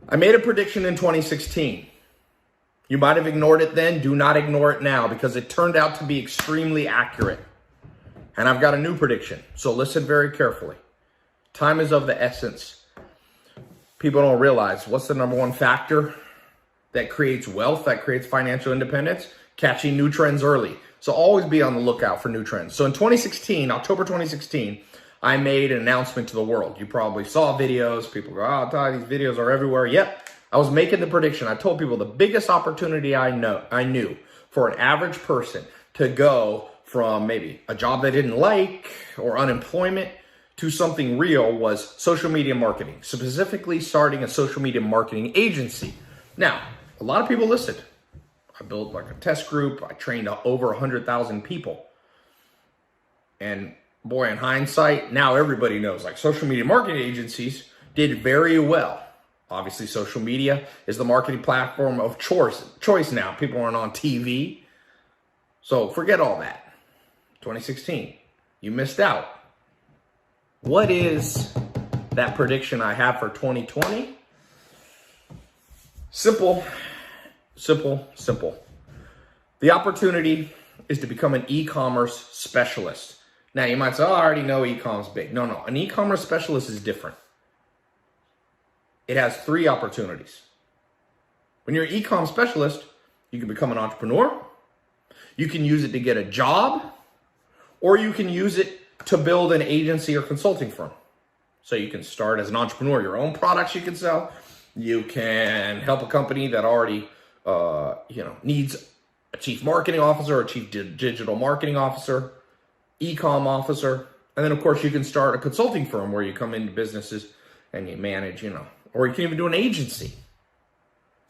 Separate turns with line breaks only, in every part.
I made a prediction in 2016. You might have ignored it then. Do not ignore it now because it turned out to be extremely accurate. And I've got a new prediction. So listen very carefully. Time is of the essence. People don't realize what's the number one factor that creates wealth, that creates financial independence? Catching new trends early. So always be on the lookout for new trends. So in 2016, October 2016, I made an announcement to the world. You probably saw videos. People go, oh, Tai, these videos are everywhere. Yep, I was making the prediction. I told people the biggest opportunity I knew for an average person to go from maybe a job they didn't like or unemployment to something real was social media marketing, specifically starting a social media marketing agency. Now, a lot of people listened. I built like a test group. I trained over 100,000 people. And boy, in hindsight, now everybody knows like social media marketing agencies did very well. Obviously, social media is the marketing platform of choice now. People aren't on TV. So forget all that. 2016, you missed out. What is that prediction I have for 2020? Simple. The opportunity is to become an e-commerce specialist. Now you might say, oh, I already know e-commerce is big. No, an e-commerce specialist is different. It has three opportunities. When you're an e-com specialist, you can become an entrepreneur, you can use it to get a job, or you can use it to build an agency or consulting firm. So you can start as an entrepreneur, your own products you can sell. You can help a company that already needs a chief marketing officer or a chief digital marketing officer, e-com officer. And then of course you can start a consulting firm where you come into businesses and you manage, or you can even do an agency.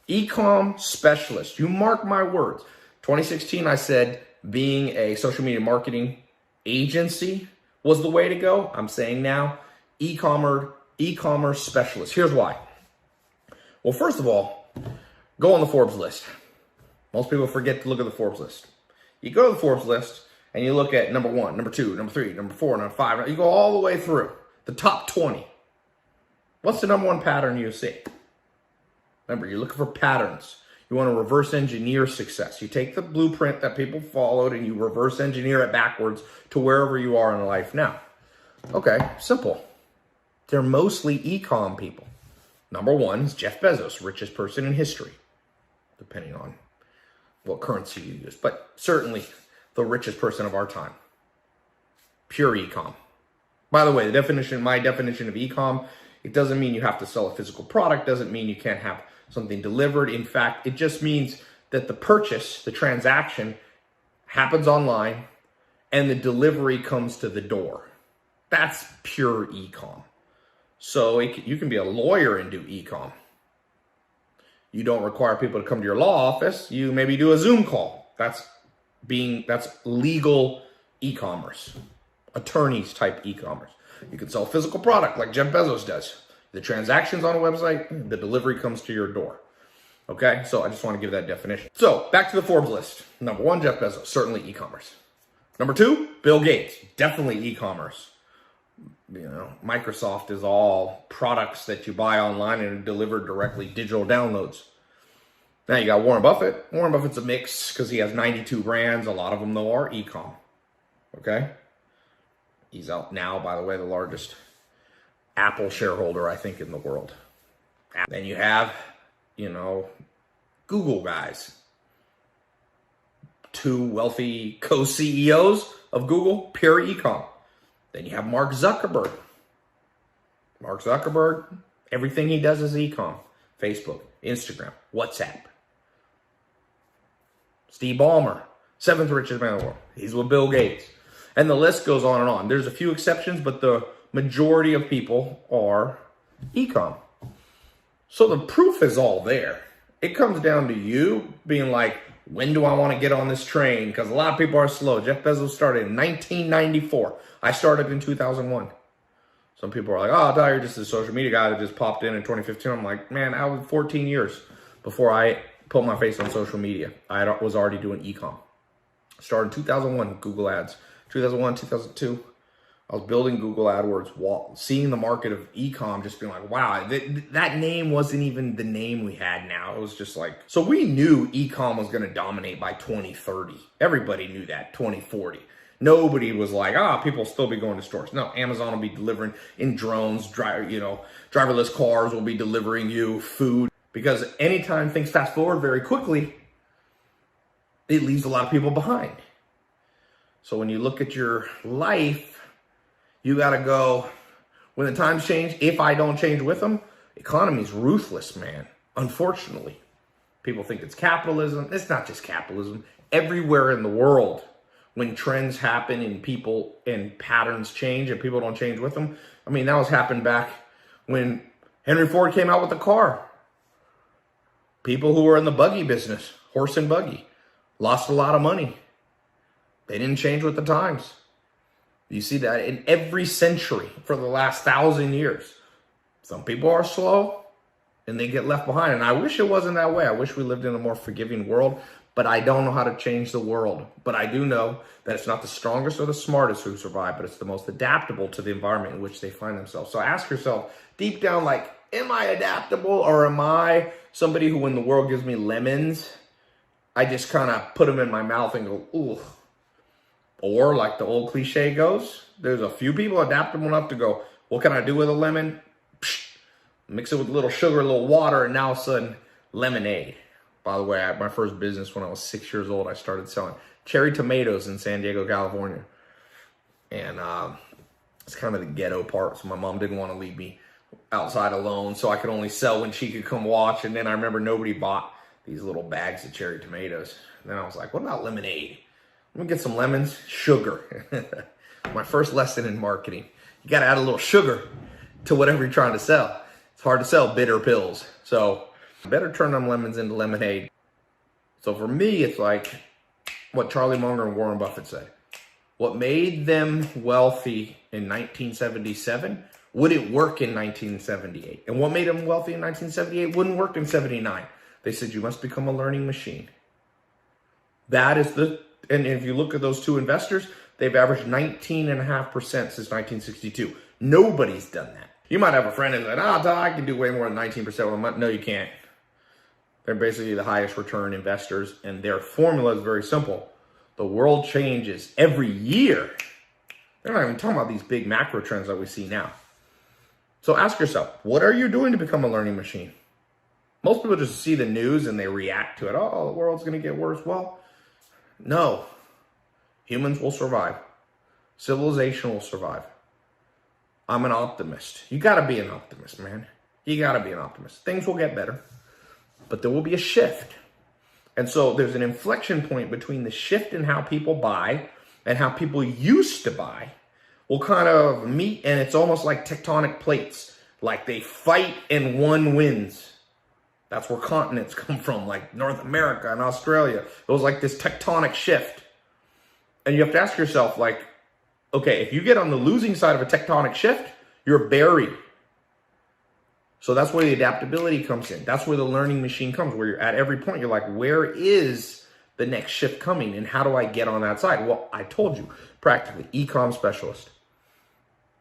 E-com specialist, you mark my words. 2016, I said being a social media marketing agency was the way to go. I'm saying now e-commerce specialist. Here's why. Well, first of all, go on the Forbes list. Most people forget to look at the Forbes list. You go to the Forbes list and you look at number 1, number 2, number 3, number 4, number 5. You go all the way through the top 20. What's the number one pattern you see? Remember, you're looking for patterns. You want to reverse engineer success. You take the blueprint that people followed and you reverse engineer it backwards to wherever you are in life now. Okay, simple. They're mostly e-com people. Number 1 is Jeff Bezos, richest person in history, depending on what currency you use, but certainly the richest person of our time. Pure e-com. By the way, my definition of e-com, it doesn't mean you have to sell a physical product, doesn't mean you can't have something delivered. In fact, it just means that the purchase, the transaction happens online and the delivery comes to the door. That's pure e-com. So you can be a lawyer and do e-com. You don't require people to come to your law office. You maybe do a Zoom call. That's legal e-commerce, attorneys type e-commerce. You can sell physical product like Jeff Bezos does. The transaction's on a website, the delivery comes to your door. Okay, so I just want to give that definition. So back to the Forbes list. Number 1, Jeff Bezos, certainly e-commerce. Number 2, Bill Gates, definitely e-commerce. Microsoft is all products that you buy online and are delivered directly, digital downloads. Now you got Warren Buffett. Warren Buffett's a mix because he has 92 brands. A lot of them, though, are e-com. Okay? He's out now, by the way, the largest Apple shareholder, I think, in the world. Then you have, Google guys. 2 wealthy co-CEOs of Google, pure e-com. Then you have Mark Zuckerberg. Mark Zuckerberg, everything he does is e-com. Facebook, Instagram, WhatsApp. Steve Ballmer, 7th richest man in the world. He's with Bill Gates. And the list goes on and on. There's a few exceptions, but the majority of people are e-com. So the proof is all there. It comes down to you being like, when do I want to get on this train? Because a lot of people are slow. Jeff Bezos started in 1994. I started in 2001. Some people are like, oh, Tai, you're just a social media guy that just popped in 2015. I'm like, man, I was 14 years before I put my face on social media. I was already doing e-com. Started in 2001, Google Ads. 2001, 2002, I was building Google AdWords, seeing the market of e-com, just being like, wow, that name wasn't even the name we had now. It was just like, so we knew e-com was going to dominate by 2030. Everybody knew that, 2040. Nobody was like, people will still be going to stores. No, Amazon will be delivering in drones, driverless cars will be delivering you food. Because anytime things fast forward very quickly, it leaves a lot of people behind. So when you look at your life, you got to go, when the times change, if I don't change with them, economy's ruthless, man. Unfortunately, people think it's capitalism. It's not just capitalism. Everywhere in the world, when trends happen and people and patterns change and people don't change with them. I mean, that was happened back when Henry Ford came out with the car. People who were in the buggy business, horse and buggy, lost a lot of money. They didn't change with the times. You see that in every century for the last 1,000 years. Some people are slow and they get left behind. And I wish it wasn't that way. I wish we lived in a more forgiving world, but I don't know how to change the world. But I do know that it's not the strongest or the smartest who survive, but it's the most adaptable to the environment in which they find themselves. So ask yourself deep down, like, am I adaptable, or am I somebody who, when the world gives me lemons, I just kind of put them in my mouth and go, ooh. Or like the old cliche goes, there's a few people adaptable enough to go, what can I do with a lemon? Psh, mix it with a little sugar, a little water, and now all of a sudden, lemonade. By the way, my first business when I was 6 years old, I started selling cherry tomatoes in San Diego, California. And it's kind of the ghetto part, so my mom didn't want to leave me outside alone, so I could only sell when she could come watch. And then I remember nobody bought these little bags of cherry tomatoes. And then I was like, what about lemonade? Let me get some lemons, sugar. My first lesson in marketing. You got to add a little sugar to whatever you're trying to sell. It's hard to sell bitter pills. So better turn them lemons into lemonade. So for me, it's like what Charlie Munger and Warren Buffett said. What made them wealthy in 1977 wouldn't work in 1978. And what made them wealthy in 1978 wouldn't work in 79. They said, you must become a learning machine. That is and if you look at those two investors, they've averaged 19.5% since 1962. Nobody's done that. You might have a friend who's like, I can do way more than 19% a month. No, you can't. They're basically the highest return investors, and their formula is very simple. The world changes every year. They're not even talking about these big macro trends that we see now. So ask yourself, what are you doing to become a learning machine? Most people just see the news and they react to it. Oh, the world's going to get worse. Well, no. Humans will survive. Civilization will survive. I'm an optimist. You got to be an optimist, man. You got to be an optimist. Things will get better, but there will be a shift. And so there's an inflection point between the shift in how people buy and how people used to buy will kind of meet, and it's almost like tectonic plates. Like they fight and one wins. That's where continents come from, like North America and Australia. It was like this tectonic shift. And you have to ask yourself, like, okay, if you get on the losing side of a tectonic shift, you're buried. So that's where the adaptability comes in. That's where the learning machine comes, where you're at every point, you're like, where is the next shift coming and how do I get on that side? Well, I told you, practically, e-com specialist.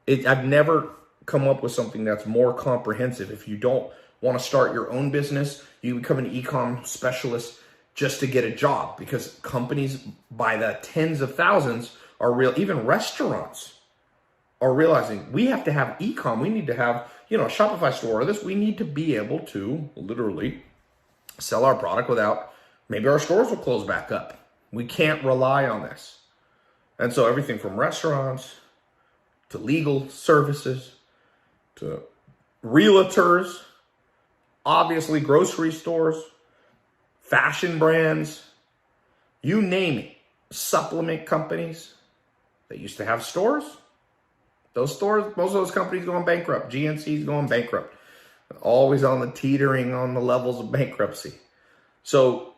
I've never come up with something that's more comprehensive. If you don't want to start your own business, you become an e-com specialist just to get a job, because companies by the tens of thousands are real. Even restaurants are realizing we have to have e-com. We need to have, a Shopify store or this. We need to be able to literally sell our product without, maybe our stores will close back up. We can't rely on this. And so everything from restaurants to legal services to realtors, obviously grocery stores, fashion brands, you name it, supplement companies that used to have stores. Those stores, most of those companies going bankrupt. GNC's going bankrupt. Always on the teetering on the levels of bankruptcy. So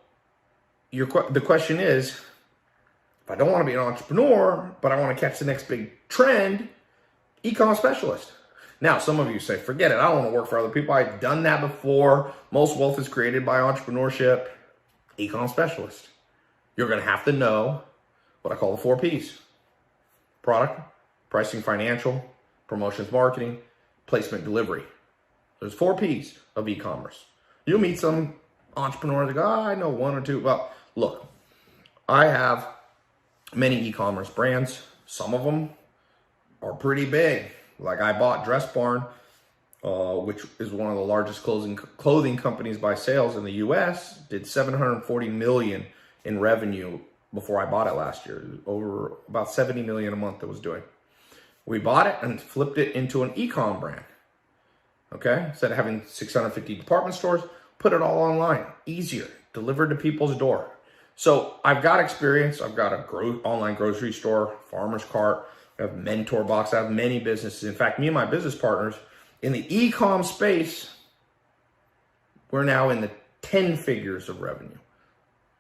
the question is, if I don't want to be an entrepreneur, but I want to catch the next big trend, e-com specialist. Now, some of you say, forget it. I don't want to work for other people. I've done that before. Most wealth is created by entrepreneurship. E-com specialist. You're going to have to know what I call the 4 Ps. Product, pricing, financial, promotions, marketing, placement, delivery. There's 4 P's of e-commerce. You'll meet some entrepreneurs that go, oh, I know 1 or 2. Well, look, I have many e-commerce brands. Some of them are pretty big. Like I bought Dress Barn, which is one of the largest clothing companies by sales in the US, did $740 million in revenue before I bought it last year. Over about $70 million a month it was doing. We bought it and flipped it into an e-com brand. Okay, instead of having 650 department stores, put it all online, easier, delivered to people's door. So I've got experience. I've got a online grocery store, farmer's cart, I have Mentor Box. I have many businesses. In fact, me and my business partners in the e-com space, we're now in the 10 figures of revenue.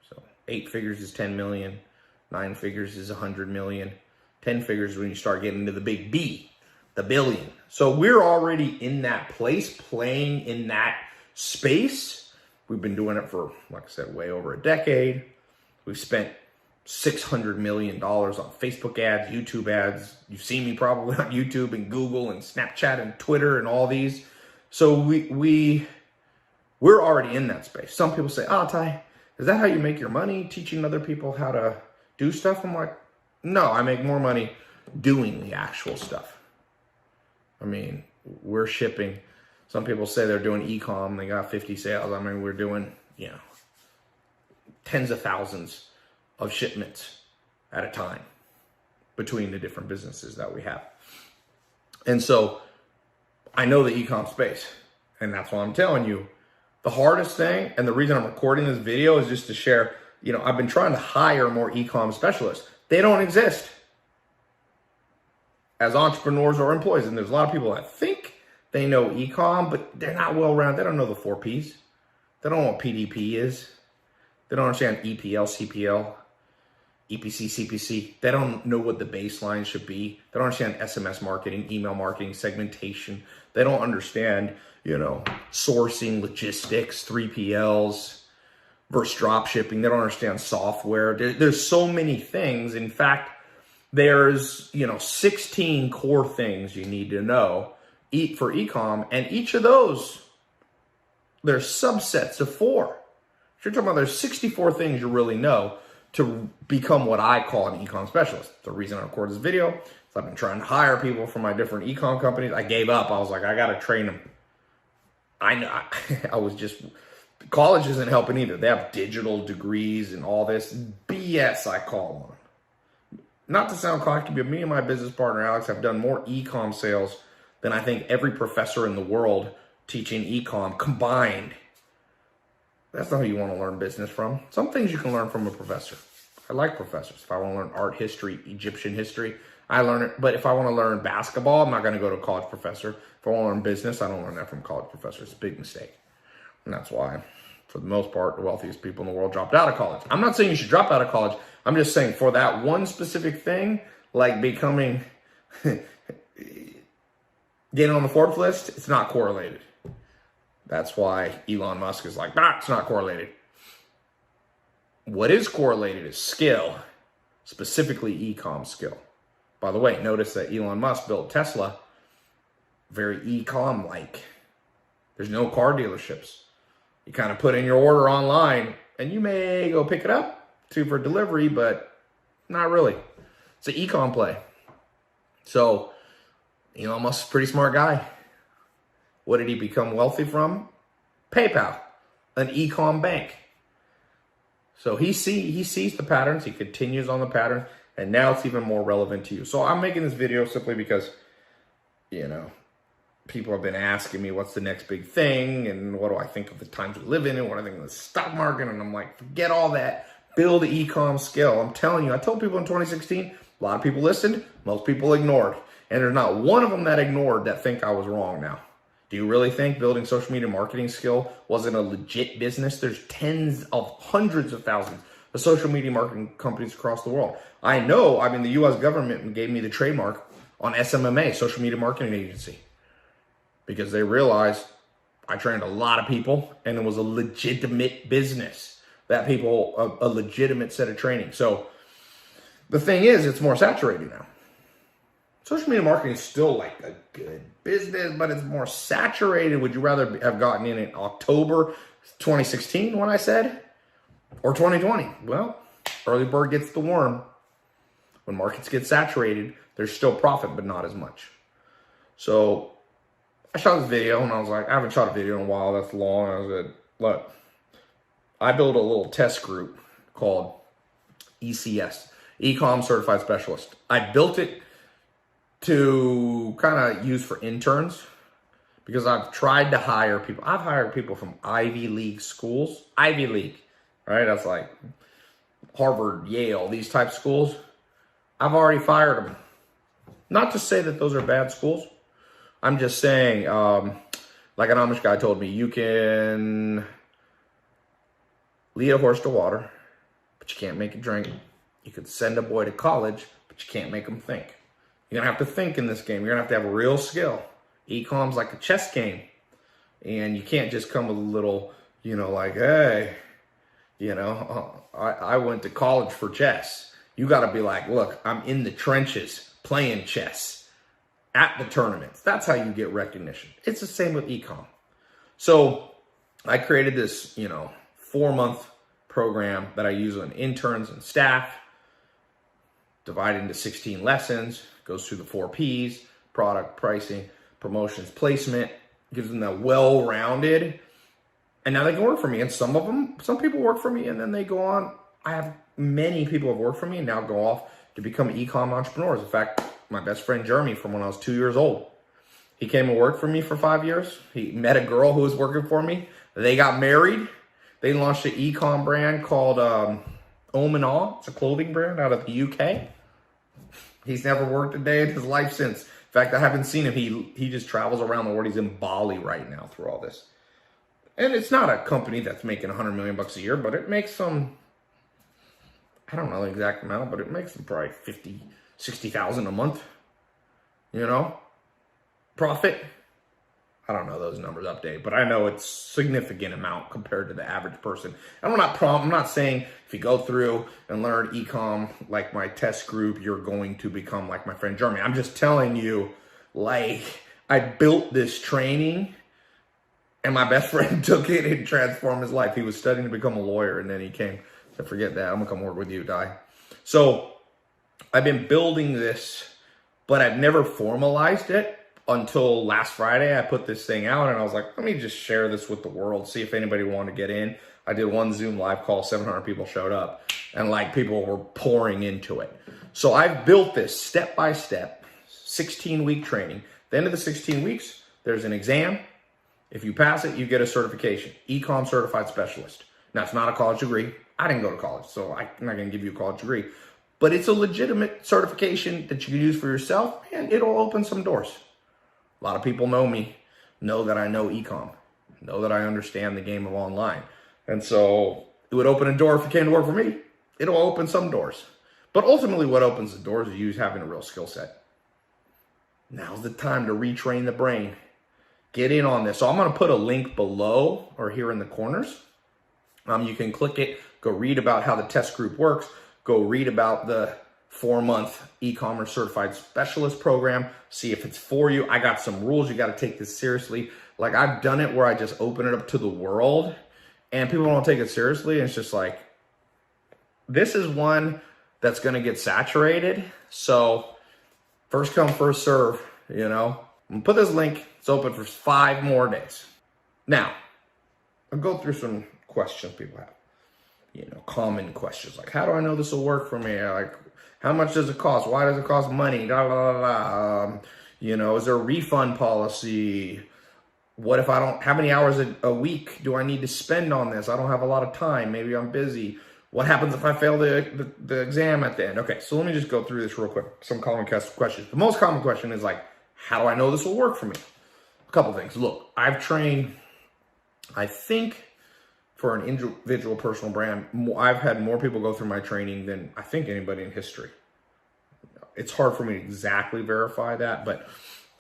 So 8 figures is 10 million, 9 figures is 100 million, 10 figures when you start getting into the big B, the billion. So we're already in that place, playing in that space. We've been doing it for, like I said, way over a decade. We've spent $600 million on Facebook ads, YouTube ads. You've seen me probably on YouTube and Google and Snapchat and Twitter and all these. So we're already in that space. Some people say, oh, Tai, is that how you make your money, teaching other people how to do stuff? I'm like, no, I make more money doing the actual stuff. I mean, we're shipping. Some people say they're doing e-com. They got 50 sales. I mean, we're doing, tens of thousands of shipments at a time between the different businesses that we have. And so I know the e-com space, and that's why I'm telling you the hardest thing, and the reason I'm recording this video is just to share, I've been trying to hire more e-com specialists. They don't exist as entrepreneurs or employees. And there's a lot of people that think they know e-com, but they're not well-rounded. They don't know the 4 Ps. They don't know what PDP is. They don't understand EPL, CPL, EPC, CPC. They don't know what the baseline should be. They don't understand SMS marketing, email marketing, segmentation. They don't understand, sourcing, logistics, 3PLs versus drop shipping. They don't understand software. There's so many things. In fact, there's, 16 core things you need to know for e-com. And each of those, there's subsets of 4. If you're talking about there's 64 things you really know to become what I call an e-com specialist. The reason I record this video is I've been trying to hire people from my different e-com companies. I gave up. I was like, I got to train them. I know. College isn't helping either. They have digital degrees and all this BS, I call them. Not to sound cocky, but me and my business partner, Alex, have done more e-com sales than I think every professor in the world teaching e-com combined. That's not who you want to learn business from. Some things you can learn from a professor. I like professors. If I want to learn art history, Egyptian history, I learn it. But if I want to learn basketball, I'm not going to go to a college professor. If I want to learn business, I don't learn that from a college professor. It's a big mistake. And that's why, for the most part, the wealthiest people in the world dropped out of college. I'm not saying you should drop out of college. I'm just saying for that one specific thing, like becoming, getting on the Forbes list, it's not correlated. That's why Elon Musk is like, it's not correlated. What is correlated is skill, specifically e-com skill. By the way, notice that Elon Musk built Tesla very e-com-like. There's no car dealerships. You kind of put in your order online, and you may go pick it up for delivery, but not really. It's an e-com play. So Elon Musk's a pretty smart guy. What did he become wealthy from? PayPal, an e-com bank. So he sees the patterns, he continues on the pattern, and now it's even more relevant to you. So I'm making this video simply because, people have been asking me what's the next big thing and what do I think of the times we live in and what do I think of the stock market, and I'm like, forget all that. Build an e-com skill. I'm telling you, I told people in 2016, a lot of people listened, most people ignored. And there's not one of them that ignored that think I was wrong now. Do you really think building social media marketing skill wasn't a legit business? There's tens of hundreds of thousands of social media marketing companies across the world. I know, the US government gave me the trademark on SMMA, Social Media Marketing Agency, because they realized I trained a lot of people and it was a legitimate business. That people, a legitimate set of training. So the thing is, it's more saturated now. social media marketing is still like a good business, but it's more saturated. Would you rather have gotten in October 2016 when I said, or 2020? Well, early bird gets the worm. When markets get saturated, there's still profit, but not as much. So I shot this video and I was like, I haven't shot a video in a while. That's long. I was like, look, I built a little test group called ECS, Ecom Certified Specialist. I built it to kind of use for interns because I've tried to hire people. I've hired people from Ivy League schools. Ivy League, right? That's like Harvard, Yale, these type of schools. I've already fired them. Not to say that those are bad schools. I'm just saying, like an Amish guy told me, you can lead a horse to water, but you can't make it drink. You could send a boy to college, but you can't make him think. You're going to have to think in this game. You're going to have a real skill. Ecom's like a chess game. And you can't just come with a little, like, hey, I went to college for chess. You got to be like, look, I'm in the trenches playing chess at the tournaments. That's how you get recognition. It's the same with ecom. So I created this, 4-month program that I use on interns and staff, divided into 16 lessons, goes through the 4 Ps, product, pricing, promotions, placement, gives them that well-rounded, and now they can work for me. And some people work for me and then they go on. I have many people who have worked for me and now go off to become ecom entrepreneurs. In fact, my best friend Jeremy from when I was 2 years old, he came and worked for me for 5 years. He met a girl who was working for me. They got married. They launched an ecom brand called Om and Awe. It's a clothing brand out of the UK. He's never worked a day in his life since. In fact, I haven't seen him. He just travels around the world. He's in Bali right now through all this. And it's not a company that's making $100 million a year, but it makes some, I don't know the exact amount, but it makes them probably 50, 60,000 a month, profit. I don't know those numbers updated, but I know it's significant amount compared to the average person. And I'm not saying if you go through and learn ecom like my test group, you're going to become like my friend Jeremy. I'm just telling you, like, I built this training and my best friend took it and transformed his life. He was studying to become a lawyer and then he came, said, forget that, I'm gonna come work with you, Tai. So I've been building this, but I've never formalized it. Until last Friday, I put this thing out and I was like, let me just share this with the world, see if anybody wanted to get in. I did one Zoom live call, 700 people showed up and like people were pouring into it. So I've built this step by step, 16-week training. At the end of the 16 weeks, there's an exam. If you pass it, you get a certification, Ecom Certified Specialist. Now, it's not a college degree. I didn't go to college, so I'm not going to give you a college degree. But it's a legitimate certification that you can use for yourself and it'll open some doors. A lot of people know me, know that I know ecom, know that I understand the game of online. And so it would open a door if you came to work for me. It'll open some doors. But ultimately what opens the doors is you having a real skill set. Now's the time to retrain the brain. Get in on this. So I'm going to put a link below or here in the corners. You can click it, go read about how the test group works, go read about the 4-month e-commerce certified specialist program, see if it's for you. I got some rules. You got to take this seriously. Like I've done it where I just open it up to the world and people don't take it seriously. And it's just like, this is one that's going to get saturated. So first come, first serve, I'm gonna put this link. It's open for 5 more days. Now I'll go through some questions people have, common questions. Like, how do I know this will work for me? Like, how much does it cost? Why does it cost money? Da, da, da, da. Is there a refund policy? What if I don't, how many hours a week do I need to spend on this? I don't have a lot of time. Maybe I'm busy. What happens if I fail the exam at the end? Okay, so let me just go through this real quick. Some common questions. The most common question is like, how do I know this will work for me? A couple things. Look, I've trained, I think, for an individual personal brand, I've had more people go through my training than I think anybody in history. It's hard for me to exactly verify that, but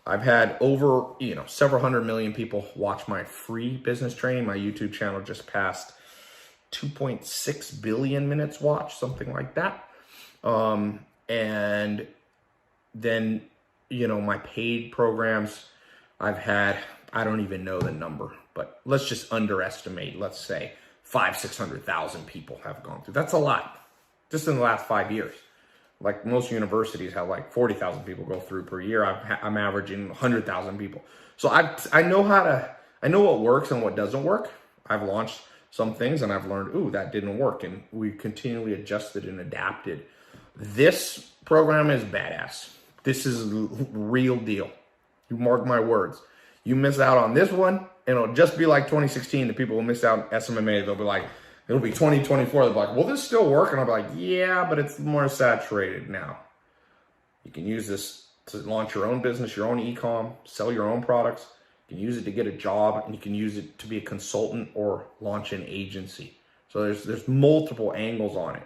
I've had over, several 100 million people watch my free business training. My YouTube channel just passed 2.6 billion minutes watched, something like that. And then my paid programs, I've had, I don't even know the number, but let's just underestimate, let's say 600,000 people have gone through. That's a lot, just in the last 5 years. Like most universities have like 40,000 people go through per year. I'm averaging 100,000 people. So I know what works and what doesn't work. I've launched some things and I've learned, ooh, that didn't work. And we continually adjusted and adapted. This program is badass. This is real deal. You mark my words. You miss out on this one, and it'll just be like 2016. The people who miss out on SMMA, they'll be like, it'll be 2024. They'll be like, will this still work? And I'll be like, yeah, but it's more saturated now. You can use this to launch your own business, your own e-com, sell your own products. You can use it to get a job, and you can use it to be a consultant or launch an agency. So there's multiple angles on it.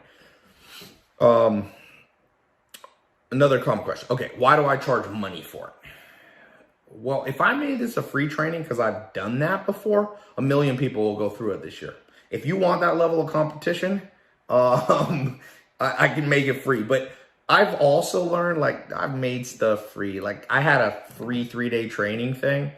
Another common question. Okay, why do I charge money for it? Well, if I made this a free training, because I've done that before, 1 million people will go through it this year. If you want that level of competition, I can make it free. But I've also learned, like, I've made stuff free. Like, I had a free 3-day training thing.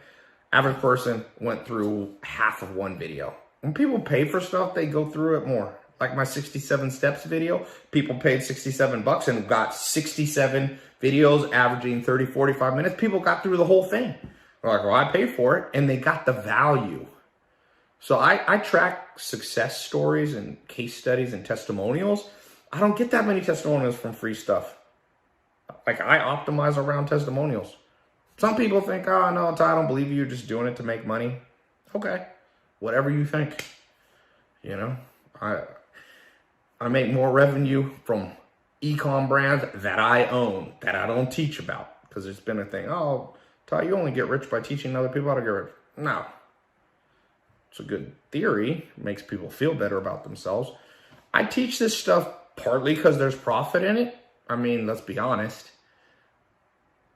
Average person went through half of one video. When people pay for stuff, they go through it more. Like my 67 steps video, people paid $67 and got 67 videos averaging 30, 45 minutes. People got through the whole thing. They're like, well, I paid for it, and they got the value. So I track success stories and case studies and testimonials. I don't get that many testimonials from free stuff. Like, I optimize around testimonials. Some people think, oh, no, Ty, I don't believe you. You're just doing it to make money. Okay, whatever you think. I make more revenue from e-com brands that I own, that I don't teach about. Because it's been a thing, oh, Ty, you only get rich by teaching other people how to get rich. No. It's a good theory. It makes people feel better about themselves. I teach this stuff partly because there's profit in it. I mean, let's be honest.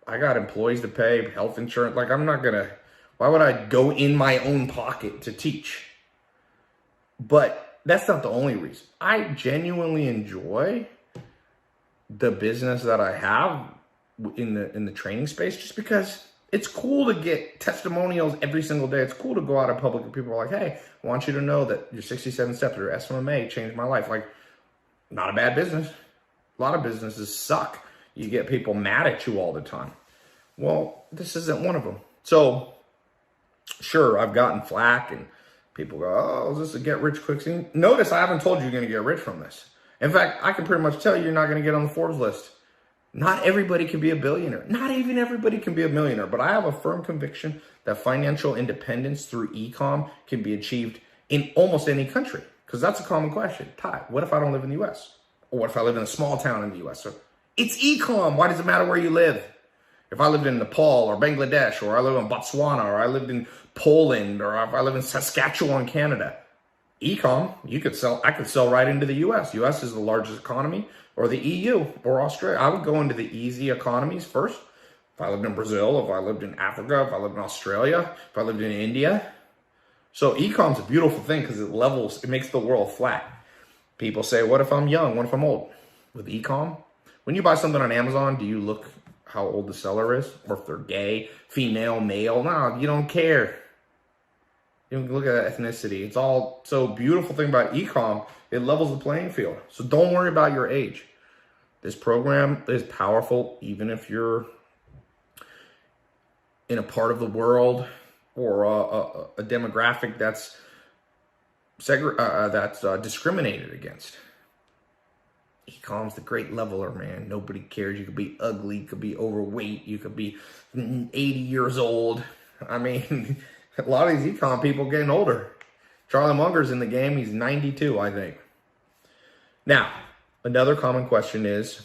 I got employees to pay, health insurance. Like, why would I go in my own pocket to teach? But that's not the only reason. I genuinely enjoy the business that I have in the training space, just because it's cool to get testimonials every single day. It's cool to go out in public and people are like, hey, I want you to know that your 67 steps or SMMA changed my life. Like, not a bad business. A lot of businesses suck. You get people mad at you all the time. Well, this isn't one of them. So, sure, I've gotten flack and people go, oh, is this a get-rich-quick scheme? Notice I haven't told you you're going to get rich from this. In fact, I can pretty much tell you you're not going to get on the Forbes list. Not everybody can be a billionaire. Not even everybody can be a millionaire. But I have a firm conviction that financial independence through e-com can be achieved in almost any country. Because that's a common question. Ty, what if I don't live in the U.S.? Or what if I live in a small town in the U.S.? So it's e-com. Why does it matter where you live? If I lived in Nepal or Bangladesh, or I live in Botswana, or I lived in Poland, or if I live in Saskatchewan, Canada, e-com, I could sell right into the U.S. U.S. is the largest economy, or the EU, or Australia. I would go into the easy economies first. If I lived in Brazil, if I lived in Africa, if I lived in Australia, if I lived in India. So e-com's a beautiful thing because it makes the world flat. People say, what if I'm young? What if I'm old? With e-com, when you buy something on Amazon, do you look how old the seller is, or if they're gay, female, male? No, you don't care. You don't look at ethnicity. It's all so beautiful thing about e-com. It levels the playing field. So don't worry about your age. This program is powerful, even if you're in a part of the world or a demographic that's discriminated against. E-com's the great leveler, man. Nobody cares. You could be ugly, you could be overweight, you could be 80 years old. I mean, a lot of these e-com people getting older. Charlie Munger's in the game. He's 92, I think. Now, another common question is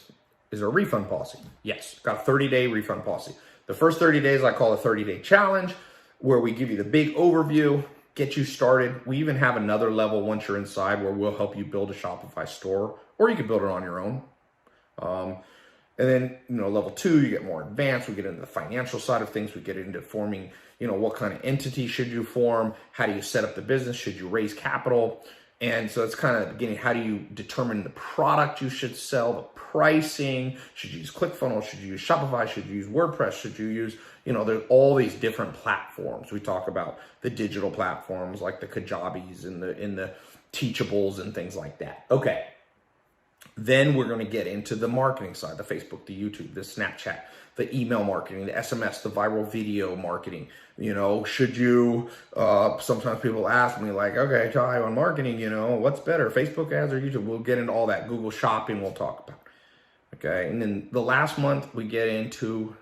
there a refund policy? Yes, got a 30-day refund policy. The first 30 days I call a 30-day challenge, where we give you the big overview, get you started. We even have another level once you're inside where we'll help you build a Shopify store, or you can build it on your own. And then, level 2, you get more advanced. We get into the financial side of things. We get into forming, what kind of entity should you form? How do you set up the business? Should you raise capital? And so it's kind of beginning, how do you determine the product you should sell, the pricing? Should you use ClickFunnels? Should you use Shopify? Should you use WordPress? Should you use, there's all these different platforms. We talk about the digital platforms like the Kajabis and the Teachables and things like that. Okay. Then we're going to get into the marketing side, the Facebook, the YouTube, the Snapchat, the email marketing, the SMS, the viral video marketing. Should you, sometimes people ask me like, okay, Tai, on marketing, what's better, Facebook ads or YouTube? We'll get into all that. Google Shopping we'll talk about. Okay. And then the last month we get into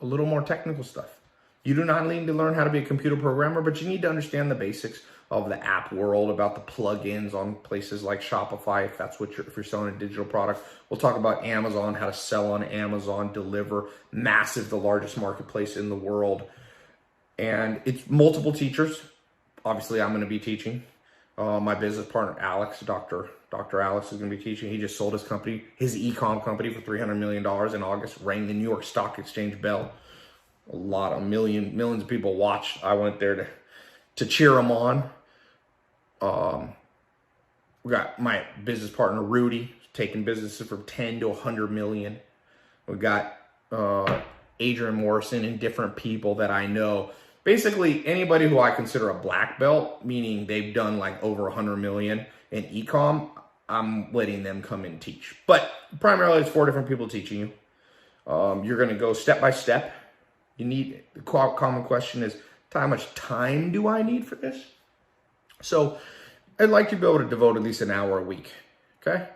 a little more technical stuff. You do not need to learn how to be a computer programmer, but you need to understand the basics of the app world, about the plugins on places like Shopify, if that's what if you're selling a digital product. We'll talk about Amazon, how to sell on Amazon, deliver, massive, the largest marketplace in the world. And it's multiple teachers. Obviously, I'm going to be teaching. My business partner, Alex, Dr. Alex is going to be teaching. He just sold his company, his e-com company, for $300 million in August, rang the New York Stock Exchange bell. A lot of millions of people watched. I went there to cheer him on. We got my business partner, Rudy, taking businesses from 10 to 100 million. We got Adrian Morrison and different people that I know. Basically, anybody who I consider a black belt, meaning they've done like over 100 million in e-com, I'm letting them come and teach. But primarily, it's 4 different people teaching you. You're going to go step by step. The common question is, how much time do I need for this? So I'd like to be able to devote at least an hour a week, okay?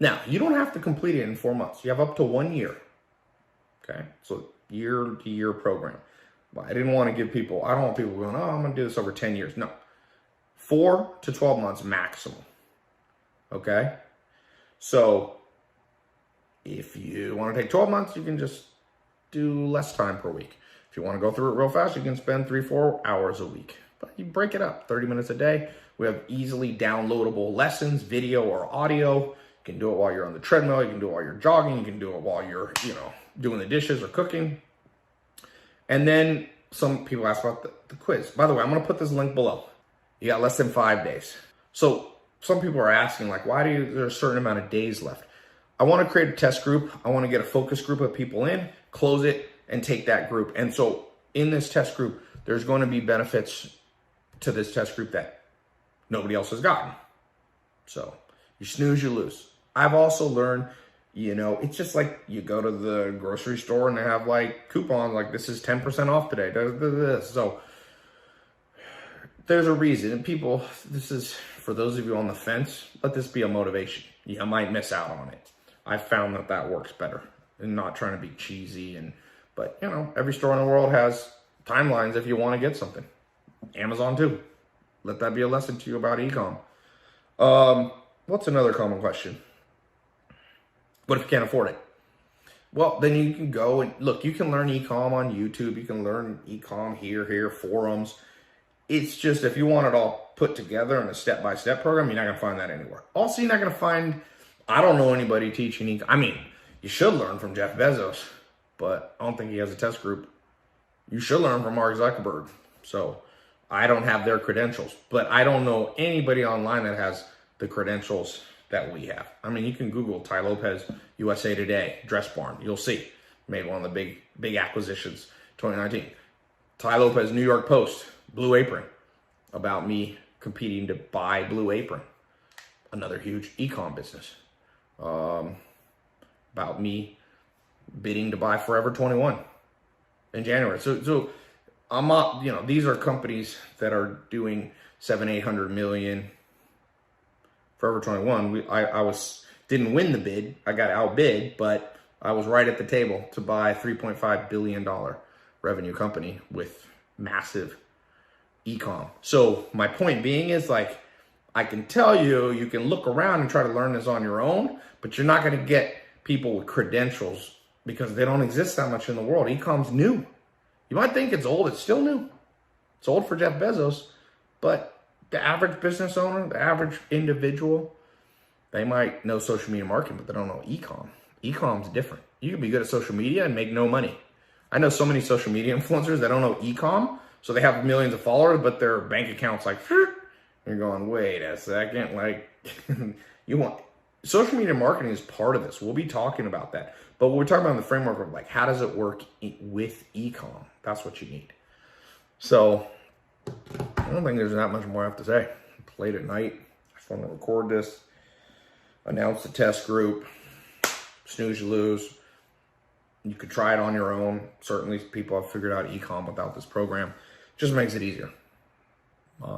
Now, you don't have to complete it in 4 months. You have up to 1 year, okay? So year-to-year program. But I didn't want to give people, I don't want people going, I'm going to do this over 10 years. No, 4 to 12 months maximum, okay? So if you want to take 12 months, you can just do less time per week. If you want to go through it real fast, you can spend 3-4 hours a week. But you break it up, 30 minutes a day. We have easily downloadable lessons, video or audio. You can do it while you're on the treadmill. You can do it while you're jogging. You can do it while you're, doing the dishes or cooking. And then some people ask about the quiz. By the way, I'm going to put this link below. You got less than 5 days. So some people are asking, like, why is there a certain amount of days left? I want to create a test group. I want to get a focus group of people in, close it, and take that group. And so in this test group, there's going to be benefits to this test group that nobody else has gotten. So you snooze, you lose. I've also learned, it's just like you go to the grocery store and they have like coupons, like this is 10% off today. So there's a reason. And people, this is for those of you on the fence, let this be a motivation. You might miss out on it. I found that works better, and not trying to be cheesy. But every store in the world has timelines if you want to get something. Amazon too. Let that be a lesson to you about e-com. What's another common question? What if you can't afford it? Well, then you can go and look, you can learn e-com on YouTube. You can learn e-com here, forums. It's just, if you want it all put together in a step-by-step program, you're not going to find that anywhere. Also, you're not going to find, I don't know anybody teaching e-com. I mean, you should learn from Jeff Bezos, but I don't think he has a test group. You should learn from Mark Zuckerberg. So I don't have their credentials, but I don't know anybody online that has the credentials that we have. I mean, you can Google Tai Lopez, USA Today, Dress Barn. You'll see. Made one of the big acquisitions, 2019. Tai Lopez, New York Post, Blue Apron, about me competing to buy Blue Apron, another huge e-com business. About me bidding to buy Forever 21 in January. So I'm not, these are companies that are doing 700-800 million. Forever 21, I didn't win the bid. I got outbid, but I was right at the table to buy a $3.5 billion revenue company with massive e-com. So my point being is, like, I can tell you, you can look around and try to learn this on your own, but you're not going to get people with credentials because they don't exist that much in the world. E-com's new. You might think it's old. It's still new. It's old for Jeff Bezos, but the average business owner, the average individual, they might know social media marketing, but they don't know e-com. E-com's different. You can be good at social media and make no money. I know so many social media influencers that don't know e-com, so they have millions of followers, but their bank account's like, You're going, wait a second, like you want social media marketing is part of this. We'll be talking about that. But we're talking about the framework of like, how does it work with e-com? That's what you need. So I don't think there's that much more I have to say. It's late at night. I just want to record this, announce the test group, snooze you lose. You could try it on your own. Certainly people have figured out e-com without this program. Just makes it easier.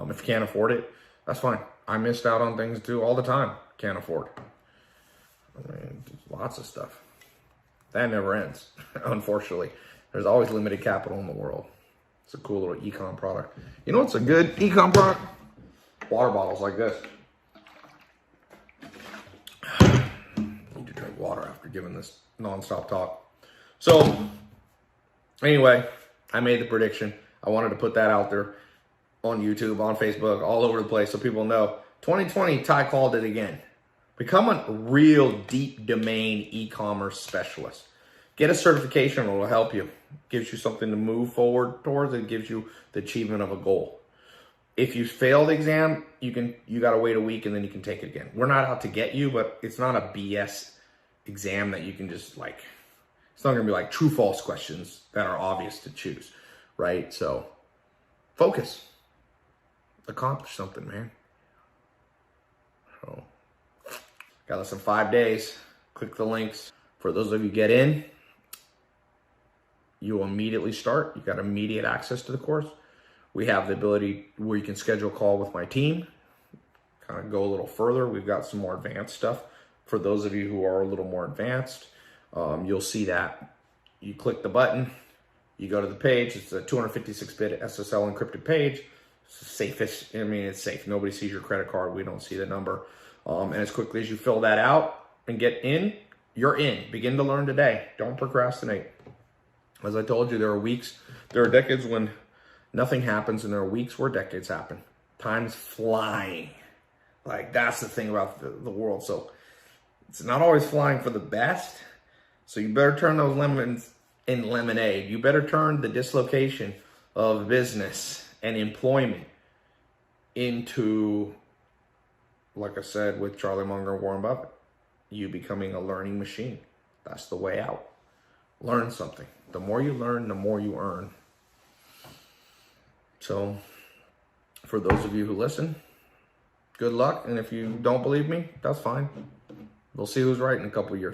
If you can't afford it, that's fine. I missed out on things too all the time. Can't afford. I mean, lots of stuff. That never ends, unfortunately. There's always limited capital in the world. It's a cool little e-com product. You know what's a good e-com product? Water bottles like this. Need to drink water after giving this nonstop talk. So, anyway, I made the prediction. I wanted to put that out there on YouTube, on Facebook, all over the place so people know. 2020, Tai called it again. Become a real deep domain e-commerce specialist. Get a certification, it will help you. Gives you something to move forward towards. It gives you the achievement of a goal. If you fail the exam, you got to wait a week and then you can take it again. We're not out to get you, but it's not a BS exam that you can just like, it's not going to be like true false questions that are obvious to choose, right? So focus. Accomplish something, man. So, got less than 5 days. Click the links. For those of you get in, you will immediately start. You got immediate access to the course. We have the ability where you can schedule a call with my team, kind of go a little further. We've got some more advanced stuff. For those of you who are a little more advanced, you'll see that. You click the button, you go to the page. It's a 256-bit SSL encrypted page. It's the safest. I mean, it's safe. Nobody sees your credit card. We don't see the number. And as quickly as you fill that out and get in, you're in. Begin to learn today. Don't procrastinate. As I told you, there are decades when nothing happens, and there are weeks where decades happen. Time's flying. Like, that's the thing about the world. So it's not always flying for the best. So you better turn those lemons in lemonade. You better turn the dislocation of business and employment into, like I said, with Charlie Munger and Warren Buffett, you becoming a learning machine. That's the way out. Learn something. The more you learn, the more you earn. So for those of you who listen, good luck. And if you don't believe me, that's fine. We'll see who's right in a couple of years.